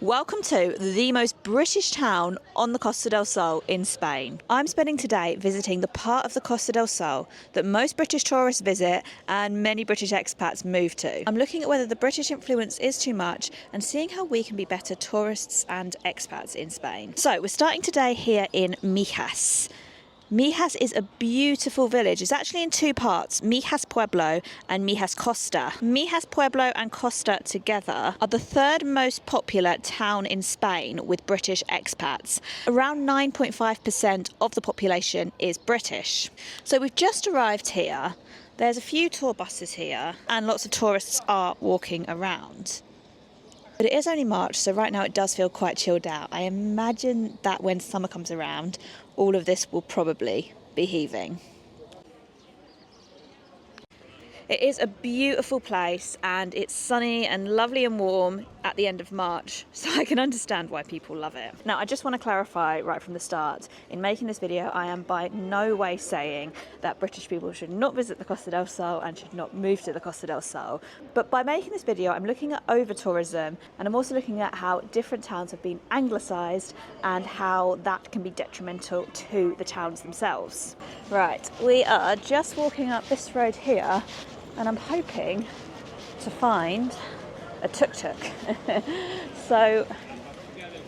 Welcome to the most British town on the Costa del Sol in Spain. I'm spending today visiting the part of the Costa del Sol that most British tourists visit and many British expats move to. I'm looking at whether the British influence is too much and seeing how we can be better tourists and expats in Spain. So we're starting today here in Mijas. Mijas is a beautiful village. It's actually in two parts, Mijas Pueblo and Mikas Costa. Mijas Pueblo and Costa together are the third most popular town in Spain with British expats. Around 9.5% of the population is British. So we've just arrived here. There's a few tour buses here and lots of tourists are walking around. But it is only March, so right now it does feel quite chilled out. I imagine that when summer comes around, all of this will probably be heaving. It is a beautiful place and it's sunny and lovely and warm at the end of March, so I can understand why people love it. Now, I just want to clarify right from the start, in making this video, I am by no way saying that British people should not visit the Costa del Sol and should not move to the Costa del Sol. But by making this video, I'm looking at over-tourism and I'm also looking at how different towns have been anglicised and how that can be detrimental to the towns themselves. Right, we are just walking up this road here and I'm hoping to find a tuk-tuk. So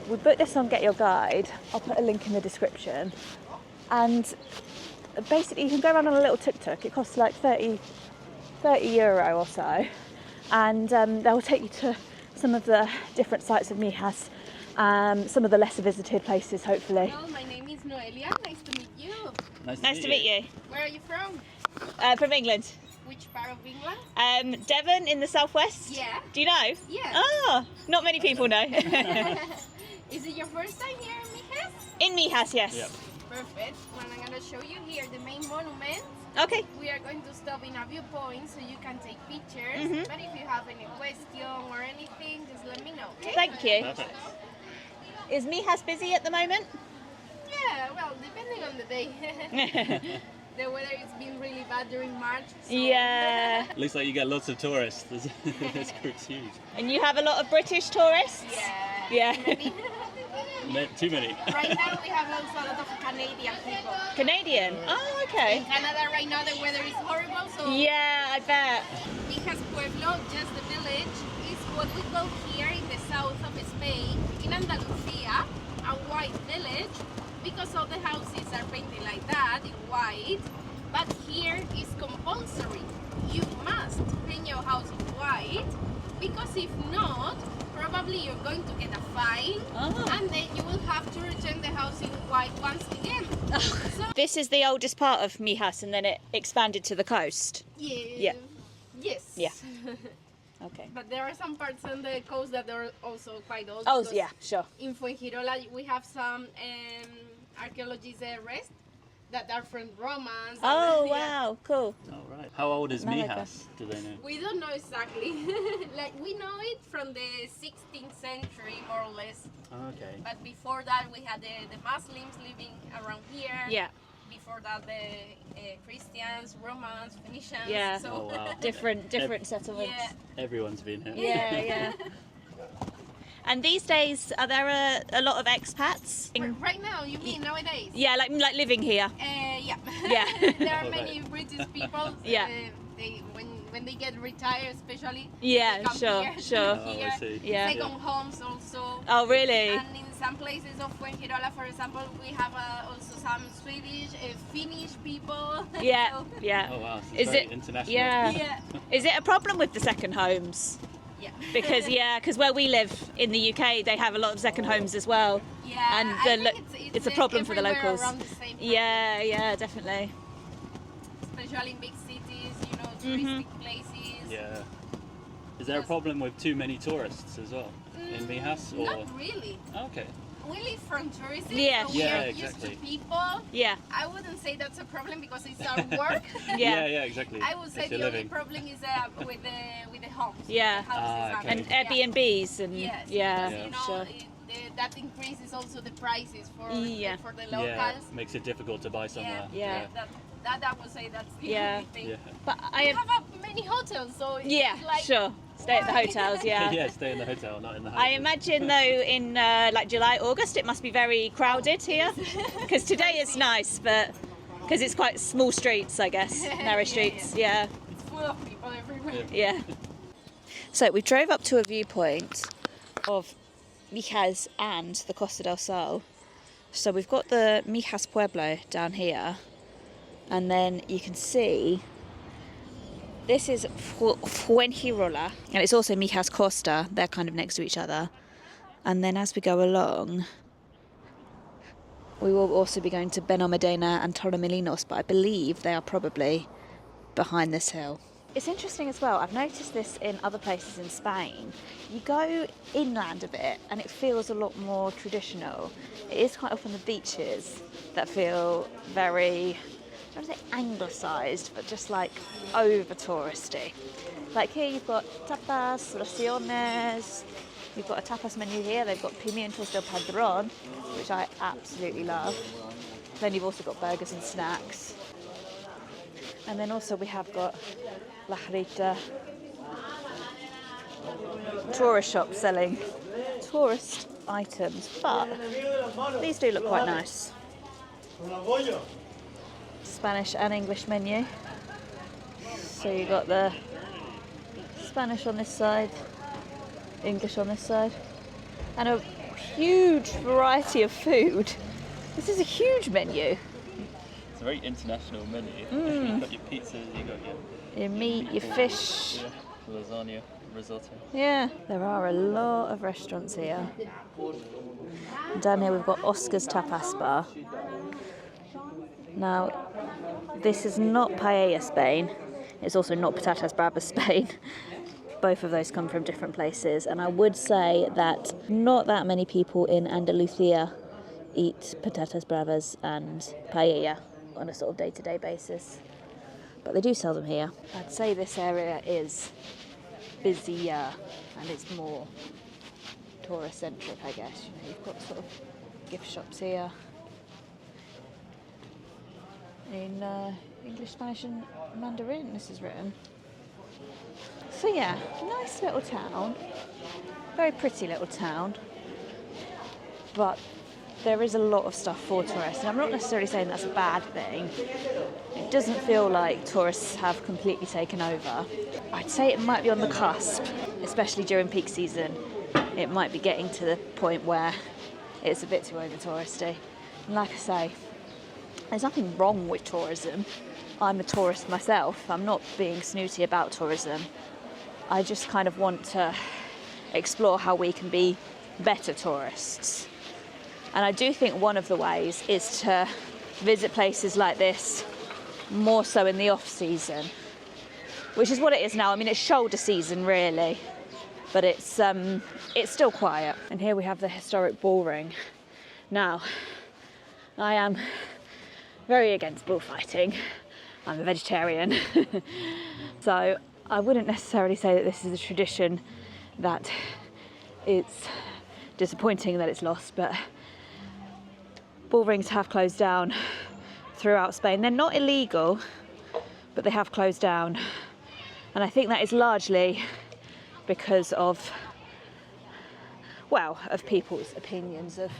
we booked this on Get Your Guide. I'll put a link in the description. And basically you can go around on a little tuk-tuk. It costs like 30 euro or so. And they'll take you to some of the different sites of Mijas, some of the lesser visited places, hopefully. Hello, my name is Noelia. Nice to meet you. Nice to meet you. Where are you from? From England. Which part of England? Devon in the southwest. Yeah. Do you know? Yeah. Ah, not many people know. Is it your first time here in Mijas? In Mijas, yes. Yep. Perfect. Well, I'm going to show you here the main monument. Okay. We are going to stop in a viewpoint so you can take pictures. Mhm. But if you have any question or anything, just let me know. Okay? Thank you. Perfect. Is Mijas busy at the moment? Yeah, well, depending on the day. The weather has been really bad during March. So Yeah. Looks like you get lots of tourists. This group's huge. And you have a lot of British tourists? Yeah. Yeah. Maybe. Too many. Right now we have also a lot of Canadian people. Canadian? Oh, okay. In Canada right now the weather is horrible, so Yeah, I bet. Mijas Pueblo, just the village, is what we call here in the south of Spain, in Andalusia, a white village, because all the houses are painted like that, in white, but here is compulsory. You must paint your house in white, because if not, probably you're going to get a fine, and then you will have to return the house in white once again. So, This is the oldest part of Mijas and then it expanded to the coast. yeah. Yes. Yeah. Okay. But there are some parts on the coast that are also quite old. Oh, because yeah, sure. In Fuengirola, we have some archaeologists rest that are from Romans. Oh, and, yeah. wow, cool. All right. How old is Malaga. Mijas? Do they know? We don't know exactly. Like we know it from the 16th century, more or less. Okay. But before that, we had the Muslims living around here. Yeah, Before that, the Christians, Romans, Phoenicians. Yeah. So, Oh wow. different settlements. yeah. Everyone's been here. Yeah, yeah. And these days, are there a lot of expats? Right now, you mean nowadays? Yeah, like living here. Yeah. Yeah. There are many British people. Yeah. They when they get retired, especially. Yeah, they come sure, here, sure. Oh, here. I see. Yeah. Second homes also. Oh, really? And in some places of Fuengirola, for example, we have also some Swedish, Finnish people. Yeah, So, yeah. Oh wow. So Is it's very it- international. Yeah. yeah. Is it a problem with the second homes? Yeah. Because where we live in the UK, they have a lot of second homes as well. Yeah. And I think it's a problem for the everywhere locals. around the same time. Yeah, yeah, definitely. Especially in big cities, you know, touristic places. Yeah. Is there a problem with too many tourists as well in Mijas? Or Not really. okay. We live from tourism, Yeah, so Yeah, we are used exactly. to people. Yeah, I wouldn't say that's a problem because it's our work. yeah. Yeah, exactly. I would say If you're the only living. problem is with the homes. Yeah. The houses okay. And yeah. Airbnbs and Yes, yeah, because, you know, sure. that increases also the prices for Yeah. for the Yeah. locals. Makes it difficult to buy somewhere. Yeah. That I would say that's the Yeah. only thing. Yeah. But We have many hotels, so yeah, it's like sure. Stay at the hotels, yeah. Yeah, stay in the hotel, not in the house. I imagine though in like July, August, it must be very crowded here. Because today it's nice, but because it's quite small streets, I guess, narrow streets, yeah. It's full of people everywhere. Yeah. So we drove up to a viewpoint of Mijas and the Costa del Sol. So we've got the Mijas Pueblo down here, and then you can see this is Fuengirola, and it's also Mikas Costa. They're kind of next to each other. And then as we go along, we will also be going to Benalmádena and Torremolinos, but I believe they are probably behind this hill. It's interesting as well, I've noticed this in other places in Spain. You go inland a bit and it feels a lot more traditional. It is quite often the beaches that feel very, I don't want to say anglicised, but just like over touristy. Like here you've got tapas, raciones, you've got a tapas menu here, they've got pimientos del padrón, which I absolutely love. Then you've also got burgers and snacks. And then also we have got La Jarita, tourist shop selling tourist items, but these do look quite nice. Spanish and English menu. So you got the Spanish on this side, English on this side, and a huge variety of food. This is a huge menu. It's a very international menu. You've got your pizzas, you've got your meat, your fish. Yeah, lasagna, risotto. Yeah, there are a lot of restaurants here. And down here we've got Oscar's Tapas Bar. Now, this is not Paella Spain. It's also not Patatas Bravas Spain. Both of those come from different places, and I would say that not that many people in Andalusia eat patatas bravas and paella on a sort of day-to-day basis, but they do sell them here. I'd say this area is busier and it's more tourist-centric, I guess. You know, you've got sort of gift shops here in English, Spanish and Mandarin, this is written. So yeah, nice little town, very pretty little town, but there is a lot of stuff for tourists, and I'm not necessarily saying that's a bad thing. It doesn't feel like tourists have completely taken over. I'd say it might be on the cusp, especially during peak season. It might be getting to the point where it's a bit too over touristy. And like I say, there's nothing wrong with tourism. I'm a tourist myself. I'm not being snooty about tourism. I just kind of want to explore how we can be better tourists. And I do think one of the ways is to visit places like this more so in the off season, which is what it is now. I mean, it's shoulder season really, but it's still quiet. And here we have the historic bull ring. Now, I am very against bullfighting. I'm a vegetarian. So I wouldn't necessarily say that this is a tradition that it's disappointing that it's lost, but bull rings have closed down throughout Spain. They're not illegal, but they have closed down. And I think that is largely because of, well, of people's opinions of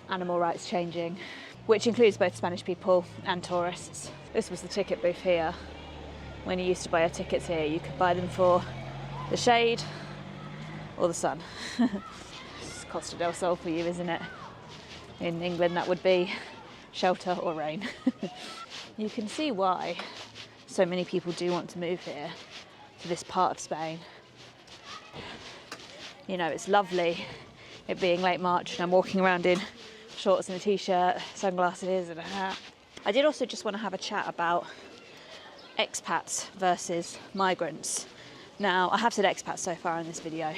animal rights changing, which includes both Spanish people and tourists. This was the ticket booth here. When you used to buy your tickets here, you could buy them for the shade or the sun. It's Costa del Sol for you, isn't it? In England, that would be shelter or rain. You can see why so many people do want to move here, to this part of Spain. You know, it's lovely, it being late March, and I'm walking around in shorts and a t-shirt, sunglasses and a hat. I did also just want to have a chat about expats versus migrants. Now, I have said expats so far in this video,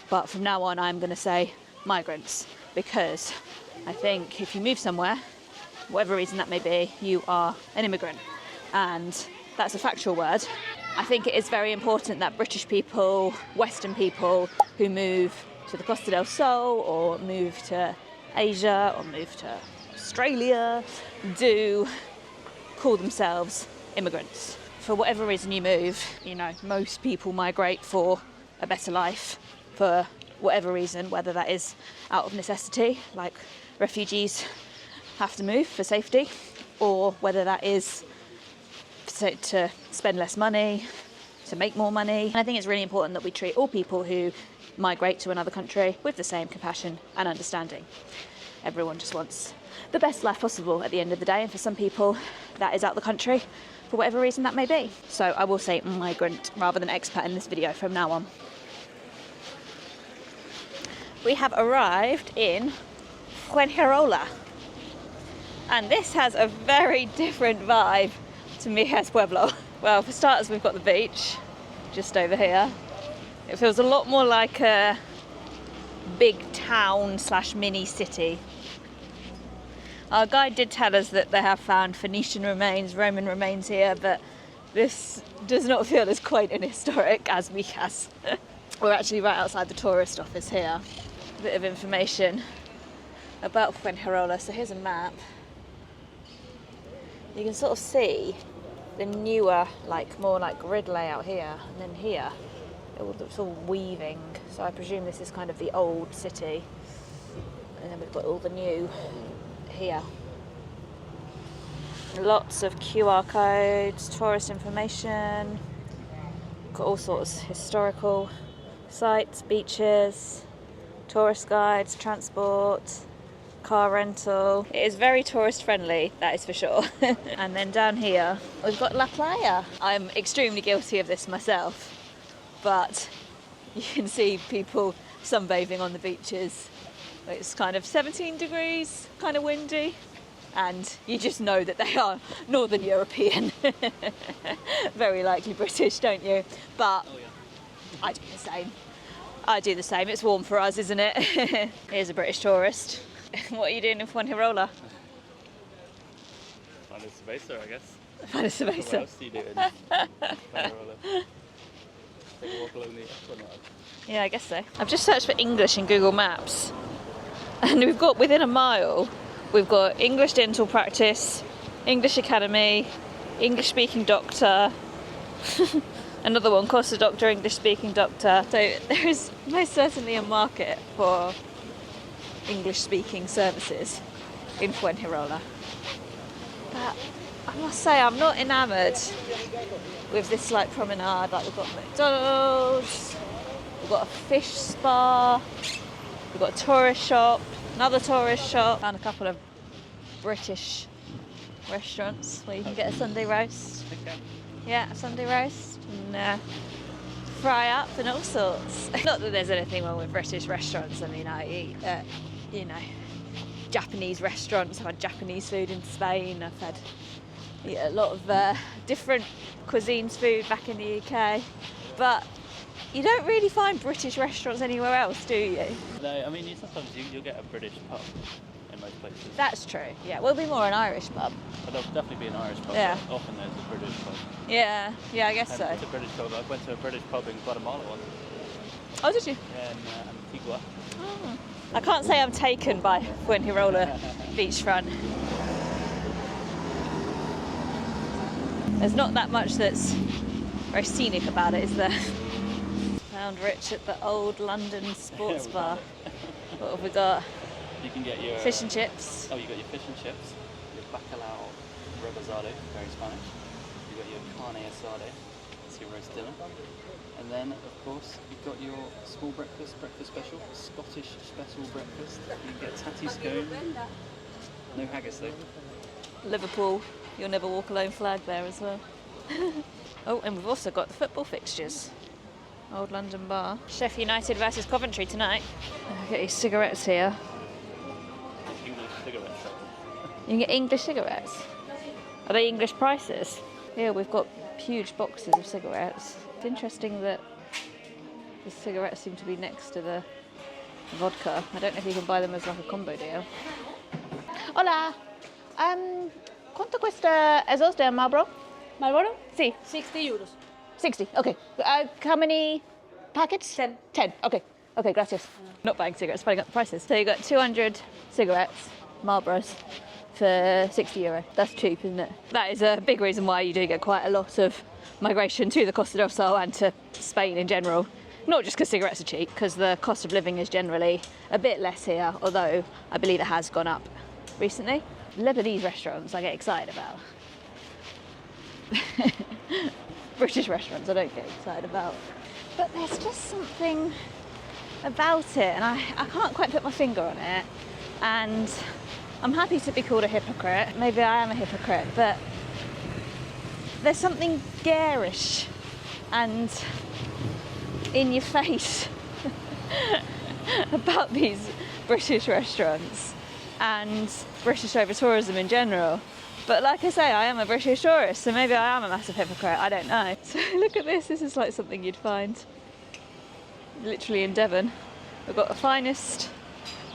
but from now on I'm going to say migrants, because I think if you move somewhere, whatever reason that may be, you are an immigrant, and that's a factual word. I think it is very important that British people, Western people who move to the Costa del Sol or move to Asia or move to Australia do call themselves immigrants. For whatever reason you move, you know, most people migrate for a better life for whatever reason, whether that is out of necessity, like refugees have to move for safety, or whether that is to spend less money, to make more money. And I think it's really important that we treat all people who migrate to another country with the same compassion and understanding. Everyone just wants the best life possible at the end of the day, and for some people that is out the country for whatever reason that may be. So I will say migrant rather than expat in this video from now on. We have arrived in Fuengirola, and this has a very different vibe to Mijas Pueblo. Well, for starters, we've got the beach just over here. It feels a lot more like a big town / mini city. Our guide did tell us that they have found Phoenician remains, Roman remains here, but this does not feel as quaint and historic as Mijas. We're actually right outside the tourist office here. A bit of information about Quenherola. So here's a map. You can sort of see the newer, more like grid layout here, and then here it's all weaving. So I presume this is kind of the old city, and then we've got all the new here. Lots of QR codes, tourist information, got all sorts of historical sites, beaches, tourist guides, transport, car rental. It is very tourist friendly, that is for sure. And then down here we've got La Playa. I'm extremely guilty of this myself, but you can see people sunbathing on the beaches. It's kind of 17 degrees, kind of windy, and you just know that they are Northern European. Very likely British, don't you? But I do the same. It's warm for us, isn't it? Here's a British tourist. What are you doing in Fuengirola? Find a cerveza, I guess. Find a cerveza. What else do you do in Fuengirola? Take a walk along the Esplanade. Yeah, I guess so. I've just searched for English in Google Maps, and we've got within a mile, we've got English dental practice, English academy, English speaking doctor, another one, Costa doctor, English speaking doctor. So there is most certainly a market for English speaking services in Fuengirola. But I must say I'm not enamoured with this promenade. We've got McDonald's, we've got a fish spa, we've got a tourist shop, another tourist shop, and a couple of British restaurants where you can get a Sunday roast. Okay. Yeah, a Sunday roast and fry up and all sorts. Not that there's anything wrong with British restaurants. I mean, I eat Japanese restaurants. I've had Japanese food in Spain. I've eat a lot of different cuisines food back in the UK, but you don't really find British restaurants anywhere else, do you? No, I mean sometimes you'll get a British pub in most places. That's true, yeah. We'll be more an Irish pub. But there'll definitely be an Irish pub. Yeah. But often there's a British pub. Yeah, I guess so. It's a British pub. I went to a British pub in Guatemala once. Oh, did you? Yeah, in Antigua. Oh. I can't say I'm taken by Fuengirola beachfront. There's not that much that's very scenic about it, is there? Found Rich at the old London sports bar. What have we got? You can get your fish and chips. Oh, you got your fish and chips, your bacalao rebozado, very Spanish. You got your carne asada, that's your roast dinner, and then of course you've got your small breakfast special, Scottish special breakfast. You can get tatty scone. No haggis though. Liverpool, you'll never walk alone flag there as well. Oh, and we've also got the football fixtures. Old London bar. Sheffield United versus Coventry tonight. I'll get your cigarettes here. English cigarettes. You can get English cigarettes. Are they English prices? Here we've got huge boxes of cigarettes. It's interesting that the cigarettes seem to be next to the vodka. I don't know if you can buy them as a combo deal. Hola! ¿Cuánto cuesta esos de Marlboro? Marlboro? Sí. 60 euros. 60, okay. How many packets? 10. 10, okay. Okay, gracias. Not buying cigarettes, buying up the prices. So you got 200 cigarettes, Marlboros, for €60. That's cheap, isn't it? That is a big reason why you do get quite a lot of migration to the Costa del Sol and to Spain in general. Not just because cigarettes are cheap, because the cost of living is generally a bit less here, although I believe it has gone up recently. Lebanese restaurants I get excited about. British restaurants I don't get excited about. But there's just something about it, and I can't quite put my finger on it. And I'm happy to be called a hypocrite. Maybe I am a hypocrite, but there's something garish and in your face about these British restaurants and British over-tourism in general. But like I say, I am a British tourist, so maybe I am a massive hypocrite, I don't know. So look at this, this is like something you'd find literally in Devon. We've got the finest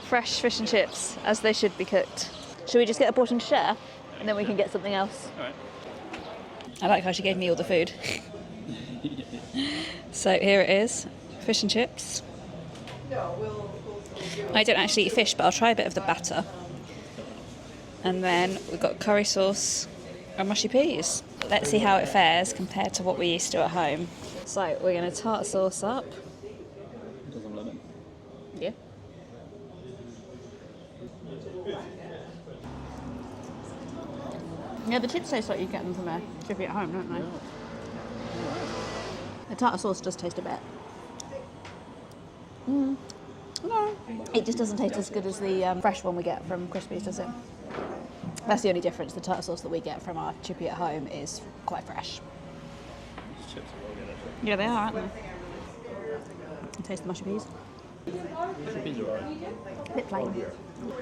fresh fish and chips, as they should be cooked. Should we just get a portion to share, and then we can get something else? All right. I like how she gave me all the food. So here it is, fish and chips. I don't actually eat fish, but I'll try a bit of the batter. And then we've got curry sauce and mushy peas. Let's see how it fares compared to what we used to at home. So we're going to tartar sauce up. Doesn't lemon. Yeah. Yeah, the chips taste like you get them from a chippy at home, don't they? Yeah. The tartar sauce does taste a bit. No, it just doesn't taste as good as the fresh one we get from Crispies, does it? That's the only difference. The tartar sauce that we get from our chippy at home is quite fresh. These chips are really good, actually. Yeah, they are, aren't they? And taste the mushy peas. Mushy peas are alright. A bit plain.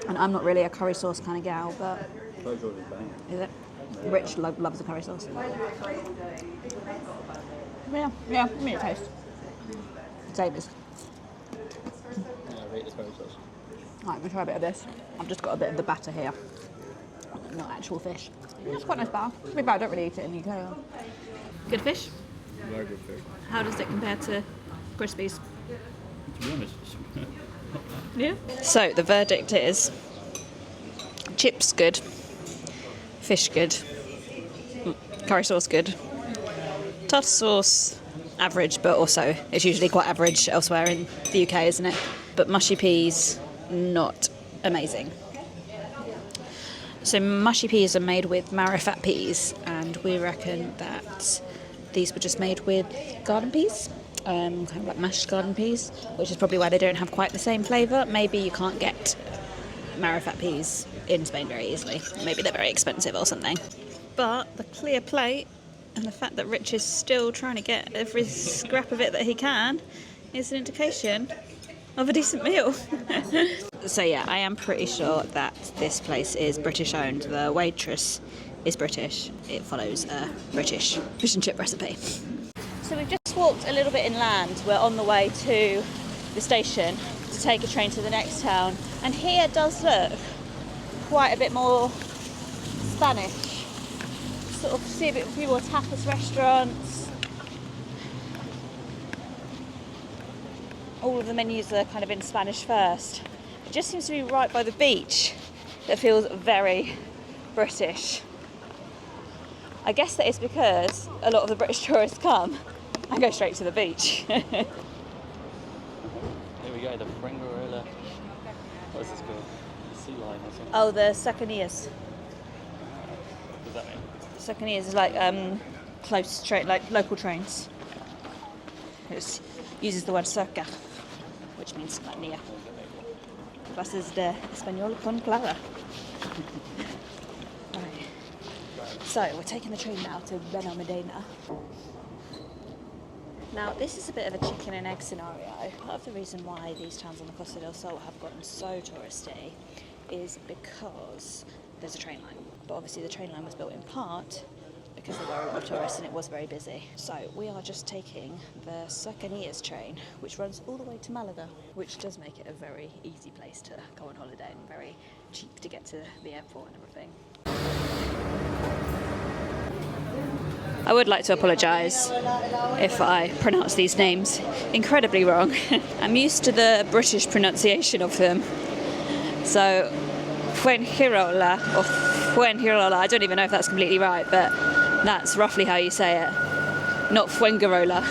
And I'm not really a curry sauce kind of gal, but Curry sauce is banging. is it? Rich loves the curry sauce. Yeah, give me a taste. Savers. Yeah, I rate the curry sauce. Right, we'll try a bit of this. I've just got a bit of the batter here, not actual fish. It's quite a nice bar. To be fair, I don't really eat it in the UK. Good fish? Very good fish. How does it compare to Crispies? To be honest, Yeah. So the verdict is chips good, fish good, curry sauce good, tartar sauce average, but also it's usually quite average elsewhere in the UK, isn't it? But mushy peas not amazing. So mushy peas are made with marrowfat peas, and we reckon that these were just made with garden peas. Kind of like mashed garden peas, which is probably why they don't have quite the same flavour. Maybe you can't get marrowfat peas in Spain very easily. Maybe they're very expensive or something. But the clear plate and the fact that Rich is still trying to get every scrap of it that he can is an indication of a decent meal. So yeah, I am pretty sure that this place is British owned. The waitress is British. It follows a British fish and chip recipe. So we've just walked a little bit inland. We're on the way to the station to take a train to the next town. And here does look quite a bit more Spanish. Sort of see a few more tapas restaurants. All of the menus are kind of in Spanish first. It just seems to be right by the beach that feels very British. I guess that is because a lot of the British tourists come and go straight to the beach. here we go, the Fuengirola. What is this called? The sea lion or something? Oh, the Cercanías. What does that mean? Cercanías is like close train, like local trains. It uses the word cerca, which means like near. Clases de español con Clara. Right. So we're taking the train now to Benalmádena. Now this is a bit of a chicken and egg scenario. Part of the reason why these towns on the Costa del Sol have gotten so touristy is because there's a train line. But obviously the train line was built in part because there were a lot of tourists and it was very busy. So we are just taking the Cercanías train, which runs all the way to Malaga, which does make it a very easy place to go on holiday and very cheap to get to the airport and everything. I would like to apologise if I pronounce these names incredibly wrong. I'm used to the British pronunciation of them. So, Fuengirola, or Fuengirola, I don't even know if that's completely right, but that's roughly how you say it. Not Fuengirola.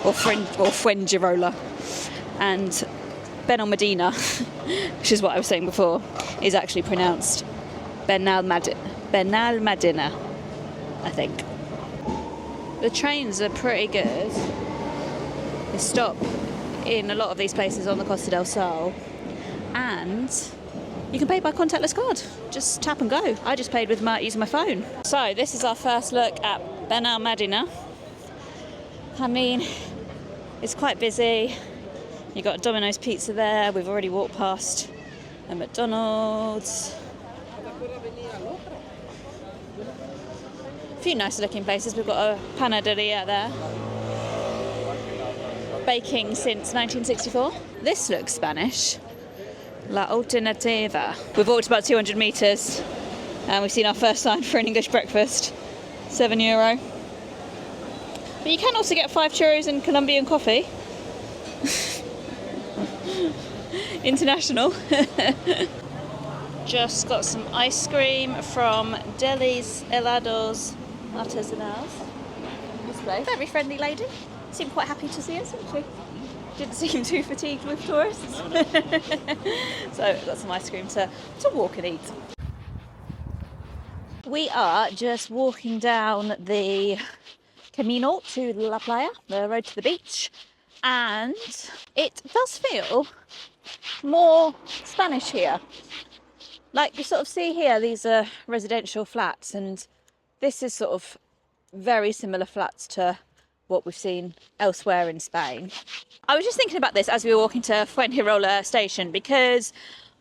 or Fuengirola. And Benalmádena, which is what I was saying before, is actually pronounced Benalmádena, I think. The trains are pretty good. They stop in a lot of these places on the Costa del Sol, and you can pay by contactless card. Just tap and go. I just paid with using my phone. So this is our first look at Benalmádena. I mean, it's quite busy. You've got Domino's Pizza there. We've already walked past a McDonald's. A few nice looking places. We've got a panaderia there. Baking since 1964. This looks Spanish. La Alternativa. We've walked about 200 metres and we've seen our first sign for an English breakfast. €7. But you can also get 5 churros and Colombian coffee. International. Just got some ice cream from Delis Helados Artesanals. This place. Very friendly lady. Seemed quite happy to see us, actually. Didn't seem too fatigued with tourists. So got some ice cream to walk and eat. We are just walking down the Camino to La Playa, the road to the beach, and it does feel more Spanish here. Like you sort of see here, these are residential flats, and this is sort of very similar flats to what we've seen elsewhere in Spain. I was just thinking about this as we were walking to Fuengirola station, because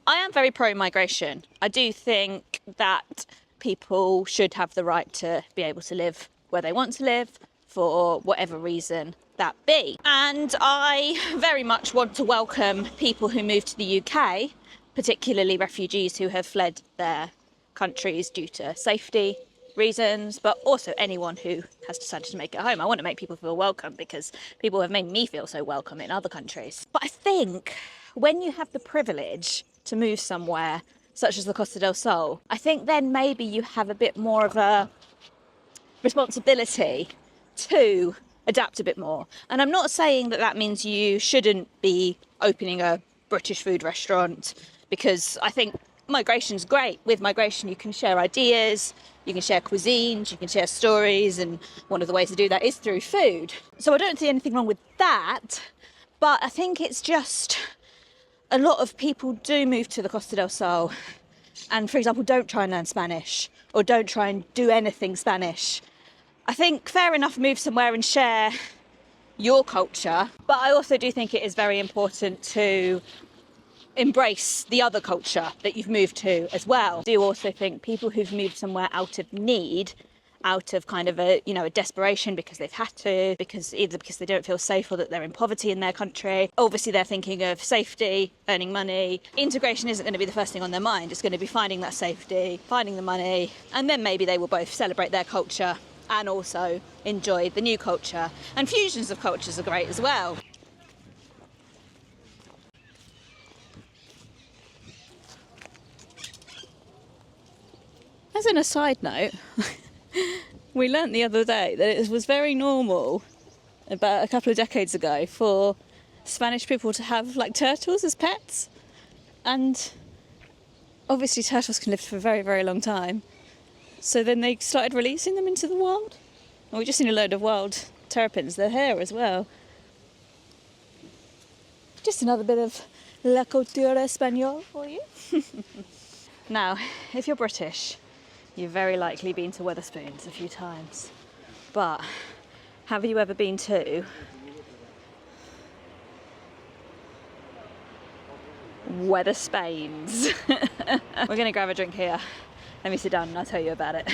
I am very pro-migration. I do think that people should have the right to be able to live where they want to live for whatever reason that be. And I very much want to welcome people who move to the UK, particularly refugees who have fled their countries due to safety reasons, but also anyone who has decided to make it home. I want to make people feel welcome because people have made me feel so welcome in other countries. But I think when you have the privilege to move somewhere such as the Costa del Sol, I think then maybe you have a bit more of a responsibility to adapt a bit more. And I'm not saying that that means you shouldn't be opening a British food restaurant, because I think migration's great. With migration you can share ideas, you can share cuisines, you can share stories, and one of the ways to do that is through food. So I don't see anything wrong with that, but I think it's just a lot of people do move to the Costa del Sol and, for example, don't try and learn Spanish or don't try and do anything Spanish. I think fair enough, move somewhere and share your culture, but I also do think it is very important to embrace the other culture that you've moved to as well. I do also think people who've moved somewhere out of need, out of kind of a, a desperation because they've had to, either because they don't feel safe or that they're in poverty in their country. Obviously they're thinking of safety, earning money. Integration isn't going to be the first thing on their mind. It's going to be finding that safety, finding the money, and then maybe they will both celebrate their culture and also enjoy the new culture. And fusions of cultures are great as well. As an aside note, we learnt the other day that it was very normal about a couple of decades ago for Spanish people to have like turtles as pets, and obviously turtles can live for a very, very long time. So then they started releasing them into the wild. And we've just seen a load of wild terrapins. They're here as well. Just another bit of la cultura española for you. Now, if you're British, you've very likely been to Wetherspoons a few times. But have you ever been to Wetherspoons? We're going to grab a drink here. Let me sit down and I'll tell you about it.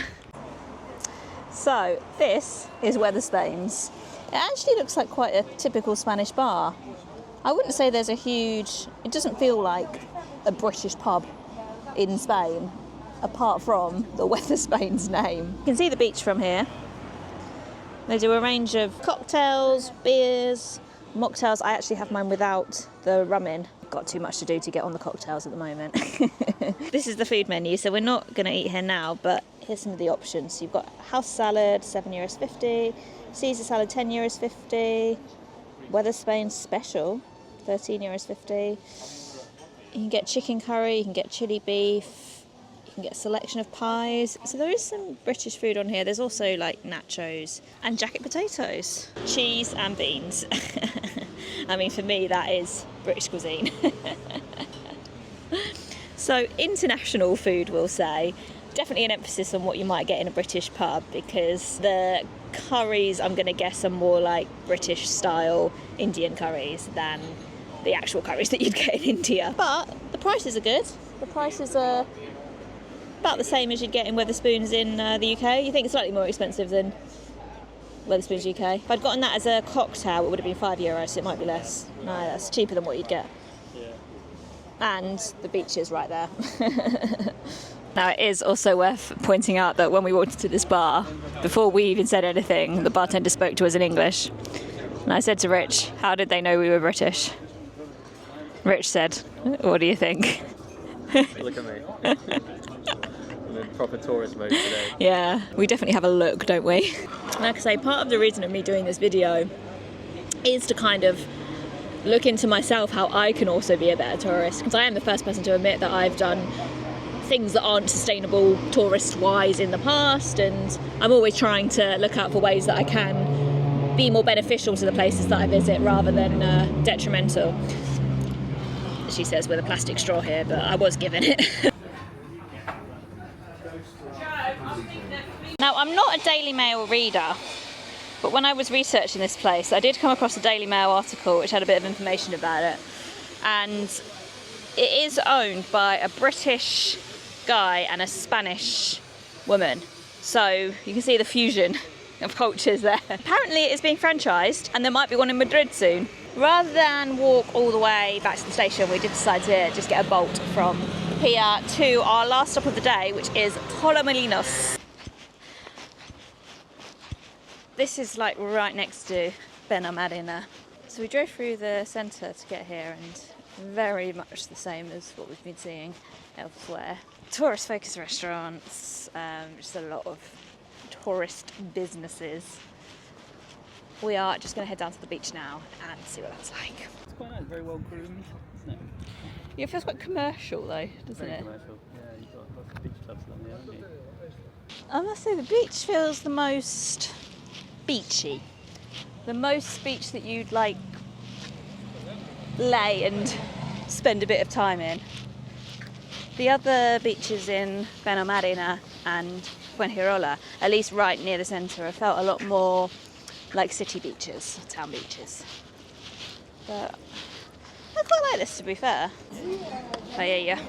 So this is Wetherspoons. It actually looks like quite a typical Spanish bar. I wouldn't say there's a huge, it doesn't feel like a British pub in Spain, apart from the Wetherspoons name. You can see the beach from here. They do a range of cocktails, beers, mocktails. I actually have mine without the rum in. Got too much to do to get on the cocktails at the moment. This is the food menu, so we're not going to eat here now, but here's some of the options. You've got house salad, €7.50, Caesar salad, €10.50, Weather Spain special, €13.50. You can get chicken curry, you can get chili beef, you can get a selection of pies. So there is some British food on here. There's also like nachos and jacket potatoes, cheese and beans. I mean, for me, that is British cuisine. So international food, we'll say. Definitely an emphasis on what you might get in a British pub, because the curries, I'm going to guess, are more like British style Indian curries than the actual curries that you'd get in India. But the prices are good. The prices are about the same as you'd get in Wetherspoons in the UK. You think it's slightly more expensive than Wetherspoons UK. If I'd gotten that as a cocktail, it would have been €5, so it might be less. No, that's cheaper than what you'd get. Yeah. And the beach is right there. Now, it is also worth pointing out that when we walked into this bar, before we even said anything, the bartender spoke to us in English. And I said to Rich, how did they know we were British? Rich said, what do you think? Look at me. I'm in proper tourist mode today. Yeah, we definitely have a look, don't we? Like I say, part of the reason of me doing this video is to kind of look into myself how I can also be a better tourist. Because I am the first person to admit that I've done things that aren't sustainable tourist-wise in the past, and I'm always trying to look out for ways that I can be more beneficial to the places that I visit rather than detrimental. She says with a plastic straw here, but I was given it. Now, I'm not a Daily Mail reader, but when I was researching this place, I did come across a Daily Mail article which had a bit of information about it, and it is owned by a British guy and a Spanish woman, so you can see the fusion of cultures there. Apparently it is being franchised, and there might be one in Madrid soon. Rather than walk all the way back to the station, we did decide to just get a bolt from here to our last stop of the day, which is Torremolinos. This is like right next to Benalmádena. So we drove through the centre to get here, and very much the same as what we've been seeing elsewhere. Tourist focused restaurants, just a lot of tourist businesses. We are just going to head down to the beach now and see what that's like. It's quite nice, very well groomed, isn't it? Yeah, it feels quite commercial though, doesn't Very it? commercial. Yeah, you've got lots of beach clubs along there, haven't you? I must say the beach feels the most beachy. The most beach that you'd like lay and spend a bit of time in. The other beaches in Benalmádena and Fuengirola, at least right near the centre, have felt a lot more like city beaches, town beaches. But I quite like this, to be fair. Oh yeah.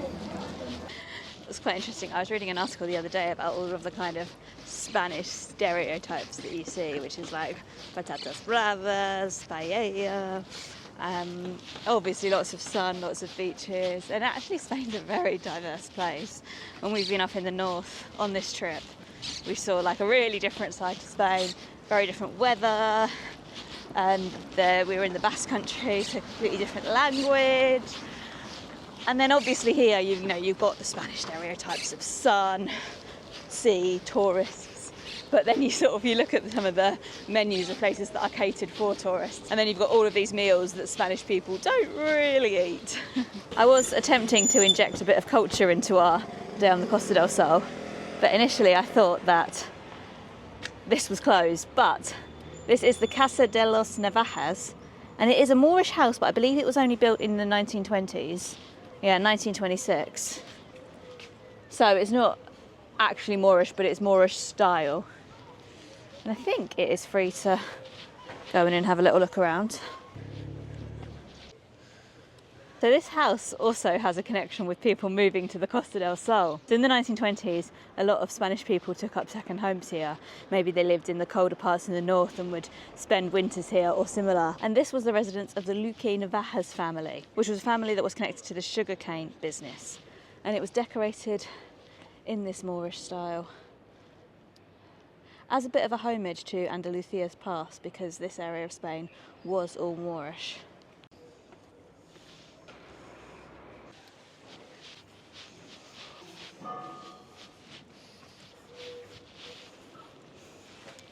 It's quite interesting. I was reading an article the other day about all of the kind of Spanish stereotypes that you see, which is like patatas bravas, paella, obviously lots of sun, lots of beaches, and actually Spain's a very diverse place. When we've been up in the north on this trip, we saw like a really different side to Spain, very different weather, and we were in the Basque Country, so completely different language. And then obviously here, you've got the Spanish stereotypes of sun, sea, tourists, but then you look at some of the menus of places that are catered for tourists, and then you've got all of these meals that Spanish people don't really eat. I was attempting to inject a bit of culture into our day on the Costa del Sol, but initially I thought that this was closed, but this is the Casa de los Navahas, and it is a Moorish house, but I believe it was only built in the 1920s. Yeah, 1926. So it's not actually Moorish, but it's Moorish style. And I think it is free to go in and have a little look around. So this house also has a connection with people moving to the Costa del Sol. So in the 1920s, a lot of Spanish people took up second homes here. Maybe they lived in the colder parts in the north and would spend winters here or similar. And this was the residence of the Navahas family, which was a family that was connected to the sugarcane business. And it was decorated in this Moorish style as a bit of a homage to Andalusia's past, because this area of Spain was all Moorish.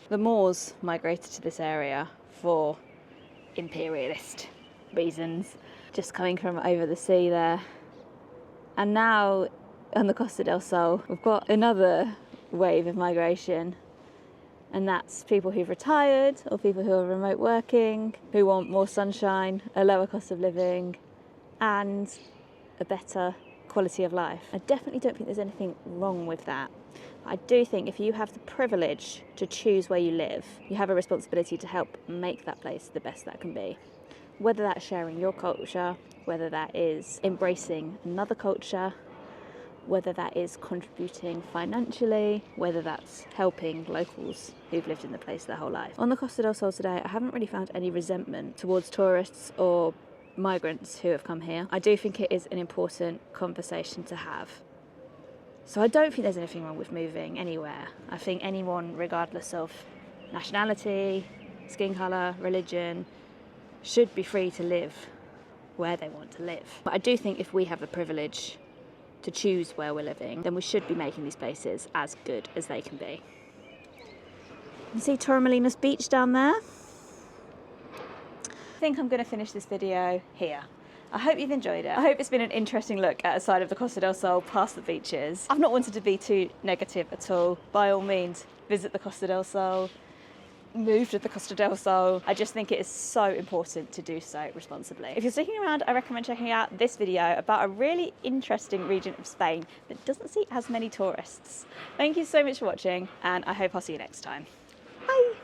The Moors migrated to this area for imperialist reasons, just coming from over the sea there. And now on the Costa del Sol, we've got another wave of migration, and that's people who've retired or people who are remote working, who want more sunshine, a lower cost of living, and a better quality of life. I definitely don't think there's anything wrong with that. I do think if you have the privilege to choose where you live, you have a responsibility to help make that place the best that can be. Whether that's sharing your culture, whether that is embracing another culture, whether that is contributing financially, whether that's helping locals who've lived in the place their whole life. On the Costa del Sol today, I haven't really found any resentment towards tourists or migrants who have come here. I do think it is an important conversation to have. So I don't think there's anything wrong with moving anywhere. I think anyone, regardless of nationality, skin colour, religion, should be free to live where they want to live. But I do think if we have the privilege to choose where we're living, then we should be making these places as good as they can be. You can see Torremolinos Beach down there. I think I'm going to finish this video here. I hope you've enjoyed it. I hope it's been an interesting look at a side of the Costa del Sol past the beaches. I've not wanted to be too negative at all. By all means, visit the Costa del Sol, move to the Costa del Sol. I just think it is so important to do so responsibly. If you're sticking around, I recommend checking out this video about a really interesting region of Spain that doesn't see as many tourists. Thank you so much for watching, and I hope I'll see you next time. Bye!